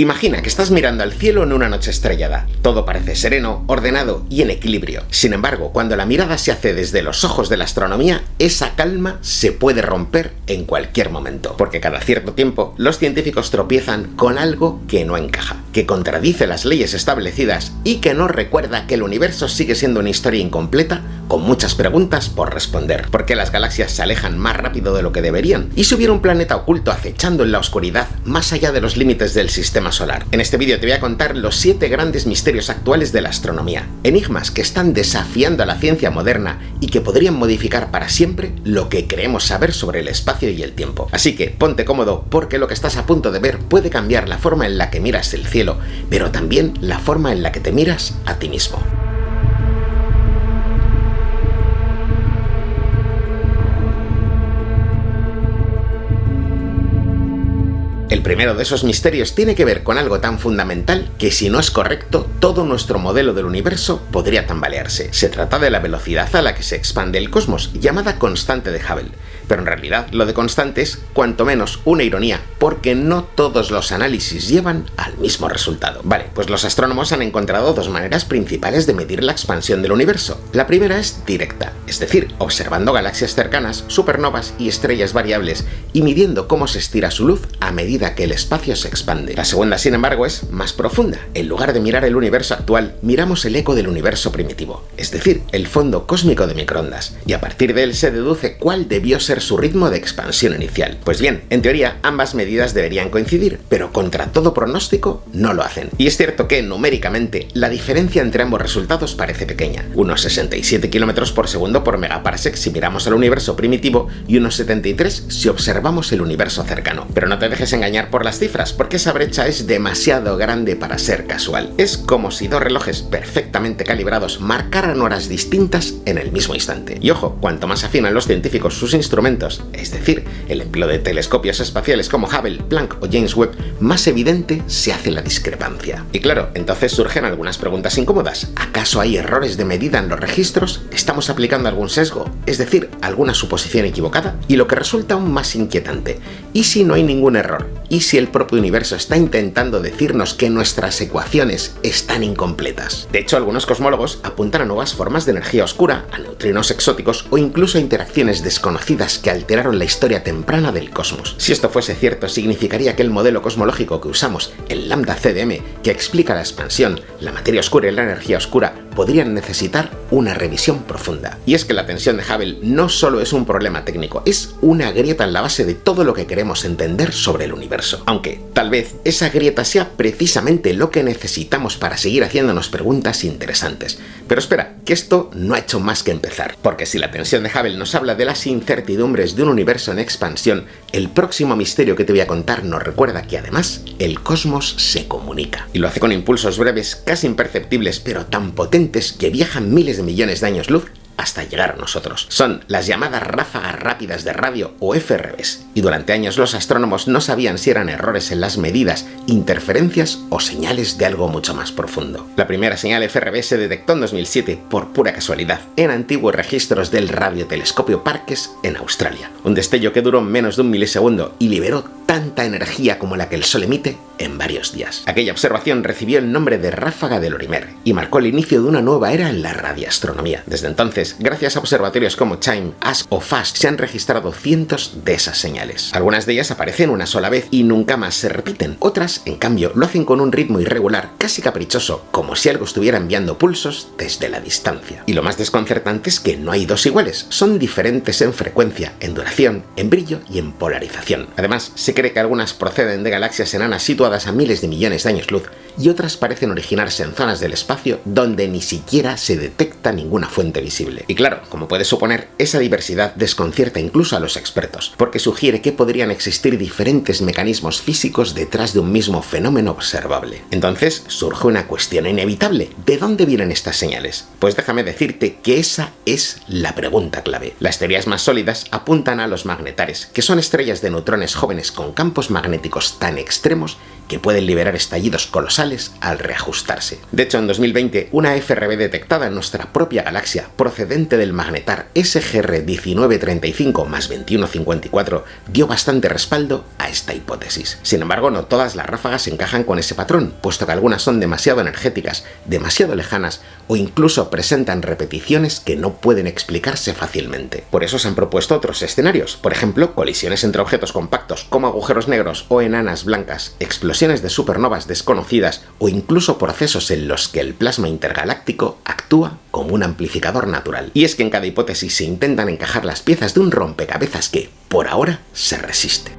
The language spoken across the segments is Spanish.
Imagina que estás mirando al cielo en una noche estrellada. Todo parece sereno, ordenado y en equilibrio. Sin embargo, cuando la mirada se hace desde los ojos de la astronomía, esa calma se puede romper en cualquier momento. Porque cada cierto tiempo, los científicos tropiezan con algo que no encaja, que contradice las leyes establecidas y que nos recuerda que el universo sigue siendo una historia incompleta con muchas preguntas por responder. ¿Por qué las galaxias se alejan más rápido de lo que deberían? ¿Y si hubiera un planeta oculto acechando en la oscuridad más allá de los límites del sistema solar? En este vídeo te voy a contar los 7 grandes misterios actuales de la astronomía, enigmas que están desafiando a la ciencia moderna y que podrían modificar para siempre lo que creemos saber sobre el espacio y el tiempo. Así que ponte cómodo porque lo que estás a punto de ver puede cambiar la forma en la que miras el cielo, pero también la forma en la que te miras a ti mismo. El primero de esos misterios tiene que ver con algo tan fundamental que si no es correcto, todo nuestro modelo del universo podría tambalearse. Se trata de la velocidad a la que se expande el cosmos, llamada constante de Hubble. Pero en realidad lo de constante es cuanto menos una ironía, porque no todos los análisis llevan al mismo resultado. Vale, pues los astrónomos han encontrado dos maneras principales de medir la expansión del universo. La primera es directa, es decir, observando galaxias cercanas, supernovas y estrellas variables, y midiendo cómo se estira su luz a medida que el espacio se expande. La segunda, sin embargo, es más profunda. En lugar de mirar el universo actual, miramos el eco del universo primitivo, es decir, el fondo cósmico de microondas, y a partir de él se deduce cuál debió ser su ritmo de expansión inicial. Pues bien, en teoría ambas medidas deberían coincidir, pero contra todo pronóstico no lo hacen. Y es cierto que numéricamente la diferencia entre ambos resultados parece pequeña, unos 67 km por segundo por megaparsec si miramos al universo primitivo y unos 73 si observamos el universo cercano. Pero no te dejes engañar por las cifras, porque esa brecha es demasiado grande para ser casual. Es como si dos relojes perfectamente calibrados marcaran horas distintas en el mismo instante. Y ojo, cuanto más afinan los científicos sus instrumentos, es decir, el empleo de telescopios espaciales como Hubble, Planck o James Webb, más evidente se hace la discrepancia. Y claro, entonces surgen algunas preguntas incómodas. ¿Acaso hay errores de medida en los registros? ¿Estamos aplicando algún sesgo? Es decir, ¿alguna suposición equivocada? Y lo que resulta aún más inquietante, ¿y si no hay ningún error? ¿Y si el propio universo está intentando decirnos que nuestras ecuaciones están incompletas? De hecho, algunos cosmólogos apuntan a nuevas formas de energía oscura, a neutrinos exóticos o incluso a interacciones desconocidas que alteraron la historia temprana del cosmos. Si esto fuese cierto, significaría que el modelo cosmológico que usamos, el lambda CDM, que explica la expansión, la materia oscura y la energía oscura, podrían necesitar una revisión profunda. Y es que la tensión de Hubble no solo es un problema técnico, es una grieta en la base de todo lo que queremos entender sobre el universo. Aunque, tal vez, esa grieta sea precisamente lo que necesitamos para seguir haciéndonos preguntas interesantes. Pero espera, que esto no ha hecho más que empezar. Porque si la tensión de Hubble nos habla de las incertidumbres de un universo en expansión, el próximo misterio que te voy a contar nos recuerda que además el cosmos se comunica. Y lo hace con impulsos breves, casi imperceptibles, pero tan potentes que viajan miles de millones de años luz hasta llegar a nosotros. Son las llamadas ráfagas rápidas de radio o FRBs, y durante años los astrónomos no sabían si eran errores en las medidas, interferencias o señales de algo mucho más profundo. La primera señal FRB se detectó en 2007 por pura casualidad en antiguos registros del radiotelescopio Parkes en Australia. Un destello que duró menos de un milisegundo y liberó tanta energía como la que el Sol emite en varios días. Aquella observación recibió el nombre de ráfaga de Lorimer y marcó el inicio de una nueva era en la radioastronomía. Desde entonces, gracias a observatorios como CHIME, ASK o FAST, se han registrado cientos de esas señales. Algunas de ellas aparecen una sola vez y nunca más se repiten. Otras, en cambio, lo hacen con un ritmo irregular, casi caprichoso, como si algo estuviera enviando pulsos desde la distancia. Y lo más desconcertante es que no hay dos iguales, son diferentes en frecuencia, en duración, en brillo y en polarización. Además, se cree que algunas proceden de galaxias enanas situadas a miles de millones de años luz y otras parecen originarse en zonas del espacio donde ni siquiera se detecta ninguna fuente visible. Y claro, como puedes suponer, esa diversidad desconcierta incluso a los expertos, porque sugiere que podrían existir diferentes mecanismos físicos detrás de un mismo fenómeno observable. Entonces surge una cuestión inevitable: ¿de dónde vienen estas señales? Pues déjame decirte que esa es la pregunta clave. Las teorías más sólidas apuntan a los magnetares, que son estrellas de neutrones jóvenes con campos magnéticos tan extremos que pueden liberar estallidos colosales al reajustarse. De hecho, en 2020, una FRB detectada en nuestra propia galaxia, procedente procedente del magnetar SGR 1935 más 2154 dio bastante respaldo a esta hipótesis. Sin embargo, no todas las ráfagas encajan con ese patrón, puesto que algunas son demasiado energéticas, demasiado lejanas o incluso presentan repeticiones que no pueden explicarse fácilmente. Por eso se han propuesto otros escenarios, por ejemplo, colisiones entre objetos compactos como agujeros negros o enanas blancas, explosiones de supernovas desconocidas o incluso procesos en los que el plasma intergaláctico actúa como un amplificador natural. Y es que en cada hipótesis se intentan encajar las piezas de un rompecabezas que, por ahora, se resiste.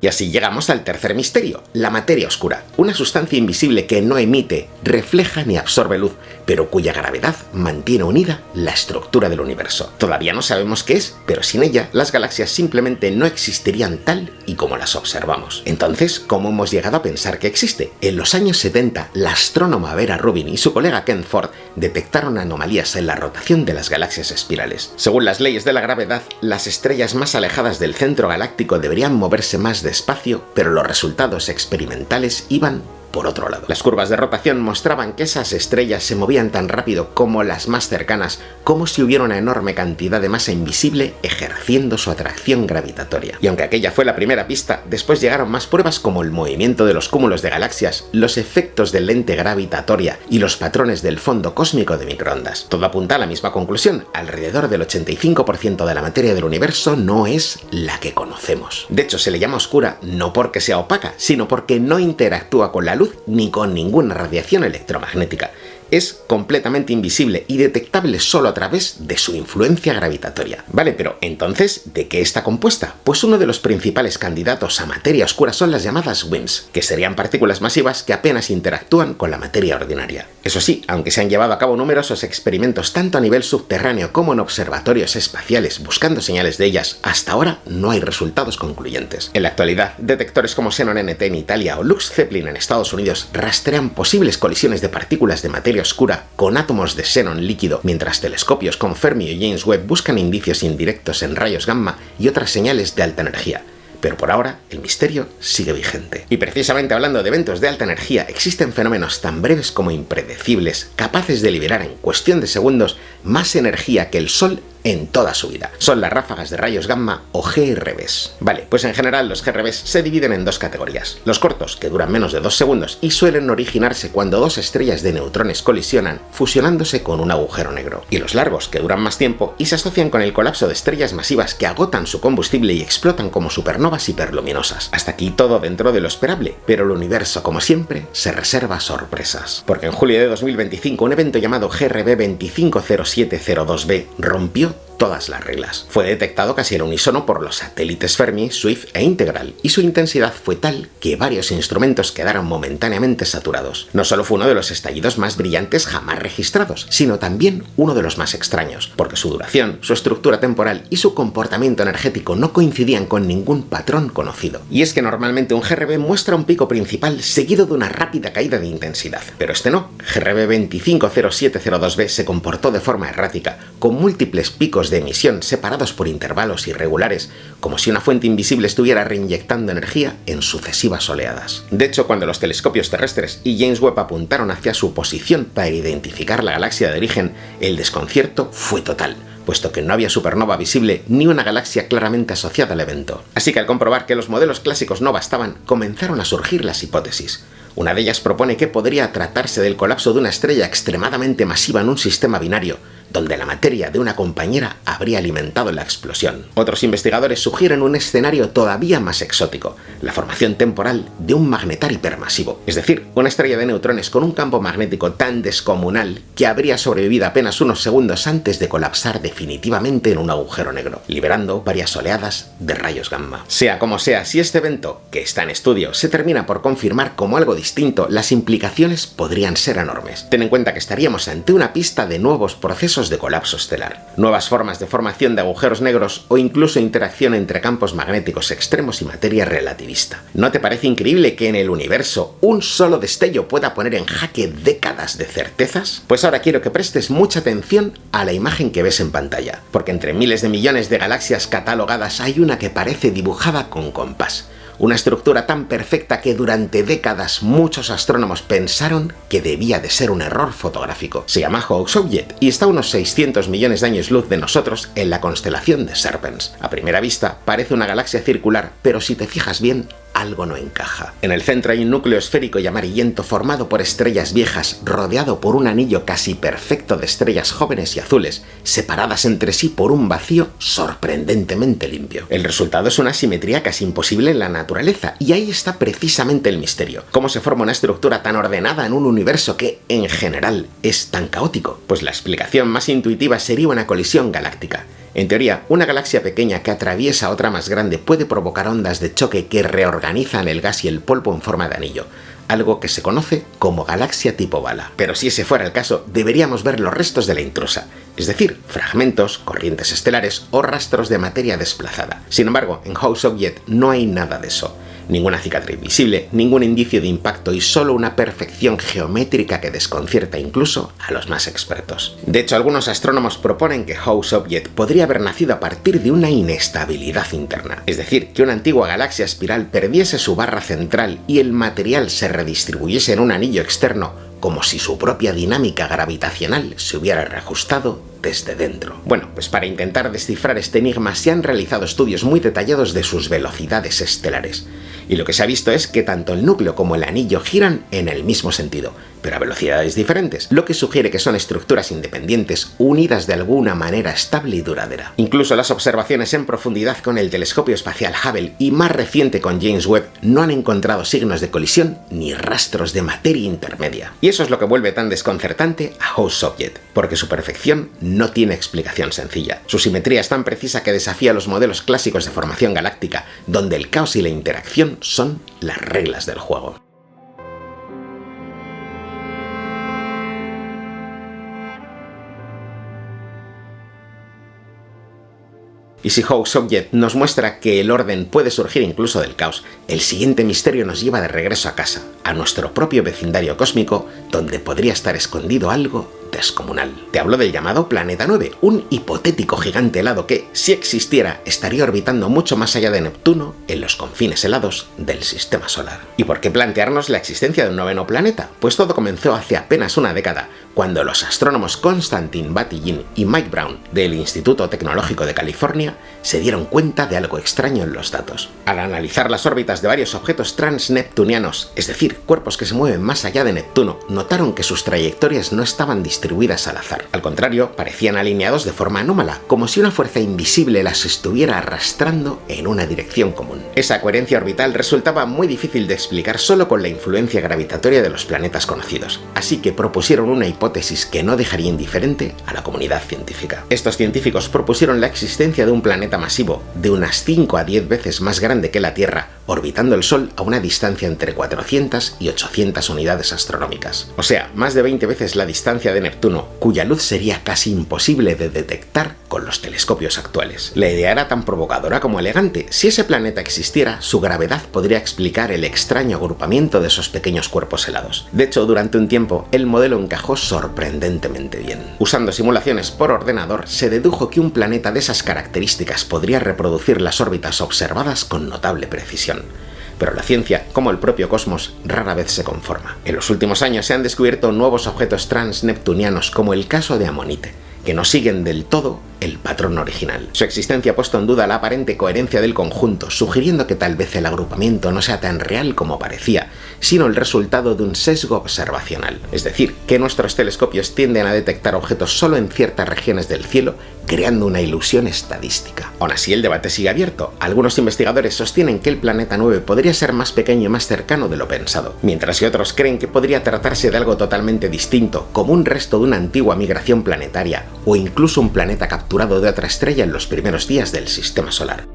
Y así llegamos al tercer misterio, la materia oscura, una sustancia invisible que no emite, refleja ni absorbe luz, pero cuya gravedad mantiene unida la estructura del universo. Todavía no sabemos qué es, pero sin ella las galaxias simplemente no existirían tal y como las observamos. Entonces, ¿cómo hemos llegado a pensar que existe? En los años 70, la astrónoma Vera Rubin y su colega Ken Ford detectaron anomalías en la rotación de las galaxias espirales. Según las leyes de la gravedad, las estrellas más alejadas del centro galáctico deberían moverse más despacio, pero los resultados experimentales iban por otro lado. Las curvas de rotación mostraban que esas estrellas se movían tan rápido como las más cercanas, como si hubiera una enorme cantidad de masa invisible ejerciendo su atracción gravitatoria. Y aunque aquella fue la primera pista, después llegaron más pruebas como el movimiento de los cúmulos de galaxias, los efectos de lente gravitatoria y los patrones del fondo cósmico de microondas. Todo apunta a la misma conclusión: alrededor del 85% de la materia del universo no es la que conocemos. De hecho, se le llama oscura no porque sea opaca, sino porque no interactúa con la luz ni con ninguna radiación electromagnética. Es completamente invisible y detectable solo a través de su influencia gravitatoria. Vale, pero entonces, ¿de qué está compuesta? Pues uno de los principales candidatos a materia oscura son las llamadas WIMPs, que serían partículas masivas que apenas interactúan con la materia ordinaria. Eso sí, aunque se han llevado a cabo numerosos experimentos tanto a nivel subterráneo como en observatorios espaciales buscando señales de ellas, hasta ahora no hay resultados concluyentes. En la actualidad, detectores como Xenon NT en Italia o Lux Zeppelin en Estados Unidos rastrean posibles colisiones de partículas de materia oscura con átomos de xenón líquido, mientras telescopios como Fermi y James Webb buscan indicios indirectos en rayos gamma y otras señales de alta energía. Pero por ahora, el misterio sigue vigente. Y precisamente hablando de eventos de alta energía, existen fenómenos tan breves como impredecibles, capaces de liberar en cuestión de segundos más energía que el Sol en toda su vida. Son las ráfagas de rayos gamma o GRBs. Vale, pues en general los GRBs se dividen en dos categorías. Los cortos, que duran menos de 2 segundos y suelen originarse cuando dos estrellas de neutrones colisionan, fusionándose con un agujero negro. Y los largos, que duran más tiempo y se asocian con el colapso de estrellas masivas que agotan su combustible y explotan como supernovas hiperluminosas. Hasta aquí todo dentro de lo esperable, pero el universo, como siempre, se reserva sorpresas. Porque en julio de 2025 un evento llamado GRB 250702b rompió todas las reglas. Fue detectado casi al unísono por los satélites Fermi, Swift e Integral, y su intensidad fue tal que varios instrumentos quedaron momentáneamente saturados. No solo fue uno de los estallidos más brillantes jamás registrados, sino también uno de los más extraños, porque su duración, su estructura temporal y su comportamiento energético no coincidían con ningún patrón conocido. Y es que normalmente un GRB muestra un pico principal seguido de una rápida caída de intensidad, pero este no. GRB 250702b se comportó de forma errática, con múltiples picos de emisión separados por intervalos irregulares, como si una fuente invisible estuviera reinyectando energía en sucesivas oleadas. De hecho, cuando los telescopios terrestres y James Webb apuntaron hacia su posición para identificar la galaxia de origen, el desconcierto fue total, puesto que no había supernova visible ni una galaxia claramente asociada al evento. Así que al comprobar que los modelos clásicos no bastaban, comenzaron a surgir las hipótesis. Una de ellas propone que podría tratarse del colapso de una estrella extremadamente masiva en un sistema binario, donde la materia de una compañera habría alimentado la explosión. Otros investigadores sugieren un escenario todavía más exótico, la formación temporal de un magnetar hipermasivo, es decir, una estrella de neutrones con un campo magnético tan descomunal que habría sobrevivido apenas unos segundos antes de colapsar definitivamente en un agujero negro, liberando varias oleadas de rayos gamma. Sea como sea, si este evento, que está en estudio, se termina por confirmar como algo distinto, las implicaciones podrían ser enormes. Ten en cuenta que estaríamos ante una pista de nuevos procesos de colapso estelar, nuevas formas de formación de agujeros negros o incluso interacción entre campos magnéticos extremos y materia relativista. ¿No te parece increíble que en el universo un solo destello pueda poner en jaque décadas de certezas? Pues ahora quiero que prestes mucha atención a la imagen que ves en pantalla, porque entre miles de millones de galaxias catalogadas hay una que parece dibujada con compás. Una estructura tan perfecta que durante décadas muchos astrónomos pensaron que debía de ser un error fotográfico. Se llama Hawks-Objet y está a unos 600 millones de años luz de nosotros en la constelación de Serpens. A primera vista parece una galaxia circular, pero si te fijas bien, algo no encaja. En el centro hay un núcleo esférico y amarillento formado por estrellas viejas, rodeado por un anillo casi perfecto de estrellas jóvenes y azules, separadas entre sí por un vacío sorprendentemente limpio. El resultado es una simetría casi imposible en la naturaleza, y ahí está precisamente el misterio. ¿Cómo se forma una estructura tan ordenada en un universo que, en general, es tan caótico? Pues la explicación más intuitiva sería una colisión galáctica. En teoría, una galaxia pequeña que atraviesa otra más grande puede provocar ondas de choque que reorganizan el gas y el polvo en forma de anillo, algo que se conoce como galaxia tipo bala. Pero si ese fuera el caso, deberíamos ver los restos de la intrusa, es decir, fragmentos, corrientes estelares o rastros de materia desplazada. Sin embargo, en Hawks-Objet no hay nada de eso. Ninguna cicatriz visible, ningún indicio de impacto y solo una perfección geométrica que desconcierta incluso a los más expertos. De hecho, algunos astrónomos proponen que Hawks-Objet podría haber nacido a partir de una inestabilidad interna, es decir, que una antigua galaxia espiral perdiese su barra central y el material se redistribuyese en un anillo externo, como si su propia dinámica gravitacional se hubiera reajustado desde dentro. Bueno, pues para intentar descifrar este enigma se han realizado estudios muy detallados de sus velocidades estelares, y lo que se ha visto es que tanto el núcleo como el anillo giran en el mismo sentido, pero a velocidades diferentes, lo que sugiere que son estructuras independientes unidas de alguna manera estable y duradera. Incluso las observaciones en profundidad con el telescopio espacial Hubble y más reciente con James Webb no han encontrado signos de colisión ni rastros de materia intermedia. Y eso es lo que vuelve tan desconcertante a Hawks-Objet, porque su perfección no tiene explicación sencilla. Su simetría es tan precisa que desafía los modelos clásicos de formación galáctica, donde el caos y la interacción son las reglas del juego. Y si Hawks-Objet nos muestra que el orden puede surgir incluso del caos, el siguiente misterio nos lleva de regreso a casa, a nuestro propio vecindario cósmico, donde podría estar escondido algo descomunal. Te hablo del llamado Planeta 9, un hipotético gigante helado que, si existiera, estaría orbitando mucho más allá de Neptuno, en los confines helados del Sistema Solar. ¿Y por qué plantearnos la existencia de un noveno planeta? Pues todo comenzó hace apenas una década, cuando los astrónomos Konstantin Batygin y Mike Brown, del Instituto Tecnológico de California, se dieron cuenta de algo extraño en los datos. Al analizar las órbitas de varios objetos transneptunianos, es decir, cuerpos que se mueven más allá de Neptuno, notaron que sus trayectorias no estaban distribuidas al azar. Al contrario, parecían alineados de forma anómala, como si una fuerza invisible las estuviera arrastrando en una dirección común. Esa coherencia orbital resultaba muy difícil de explicar solo con la influencia gravitatoria de los planetas conocidos, así que propusieron una hipótesis que no dejaría indiferente a la comunidad científica. Estos científicos propusieron la existencia de un planeta masivo, de unas 5 a 10 veces más grande que la Tierra, orbitando el Sol a una distancia entre 400 y 800 unidades astronómicas. O sea, más de 20 veces la distancia de Neptuno, cuya luz sería casi imposible de detectar con los telescopios actuales. La idea era tan provocadora como elegante. Si ese planeta existiera, su gravedad podría explicar el extraño agrupamiento de esos pequeños cuerpos helados. De hecho, durante un tiempo, el modelo encajó sorprendentemente bien. Usando simulaciones por ordenador, se dedujo que un planeta de esas características podría reproducir las órbitas observadas con notable precisión. Pero la ciencia, como el propio cosmos, rara vez se conforma. En los últimos años se han descubierto nuevos objetos transneptunianos, como el caso de Amonite, que no siguen del todo el patrón original. Su existencia ha puesto en duda la aparente coherencia del conjunto, sugiriendo que tal vez el agrupamiento no sea tan real como parecía, sino el resultado de un sesgo observacional. Es decir, que nuestros telescopios tienden a detectar objetos solo en ciertas regiones del cielo, creando una ilusión estadística. Aún así, el debate sigue abierto. Algunos investigadores sostienen que el planeta 9 podría ser más pequeño y más cercano de lo pensado, mientras que otros creen que podría tratarse de algo totalmente distinto, como un resto de una antigua migración planetaria, o incluso un planeta capturado de otra estrella en los primeros días del Sistema Solar.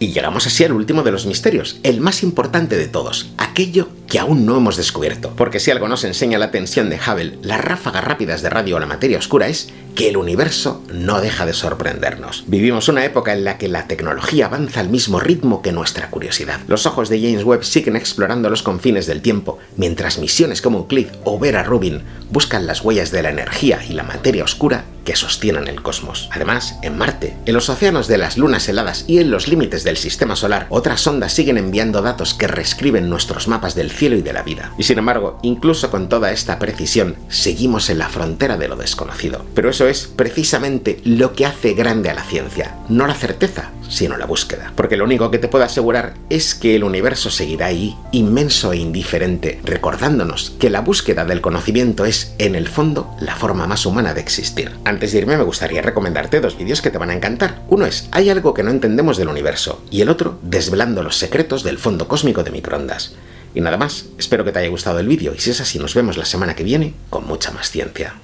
Y llegamos así al último de los misterios, el más importante de todos, aquello que aún no hemos descubierto. Porque si algo nos enseña la tensión de Hubble, las ráfagas rápidas de radio o la materia oscura es que el universo no deja de sorprendernos. Vivimos una época en la que la tecnología avanza al mismo ritmo que nuestra curiosidad. Los ojos de James Webb siguen explorando los confines del tiempo, mientras misiones como Euclid o Vera Rubin buscan las huellas de la energía y la materia oscura que sostienen el cosmos. Además, en Marte, en los océanos de las lunas heladas y en los límites del sistema solar, otras sondas siguen enviando datos que reescriben nuestros mapas del cielo y de la vida. Y sin embargo, incluso con toda esta precisión, seguimos en la frontera de lo desconocido. Pero eso es precisamente lo que hace grande a la ciencia, no la certeza, sino la búsqueda. Porque lo único que te puedo asegurar es que el universo seguirá ahí, inmenso e indiferente, recordándonos que la búsqueda del conocimiento es, en el fondo, la forma más humana de existir. Antes de irme me gustaría recomendarte dos vídeos que te van a encantar. Uno es "Hay algo que no entendemos del universo" y el otro "Desvelando los secretos del fondo cósmico de microondas". Y nada más, espero que te haya gustado el vídeo y si es así nos vemos la semana que viene con mucha más ciencia.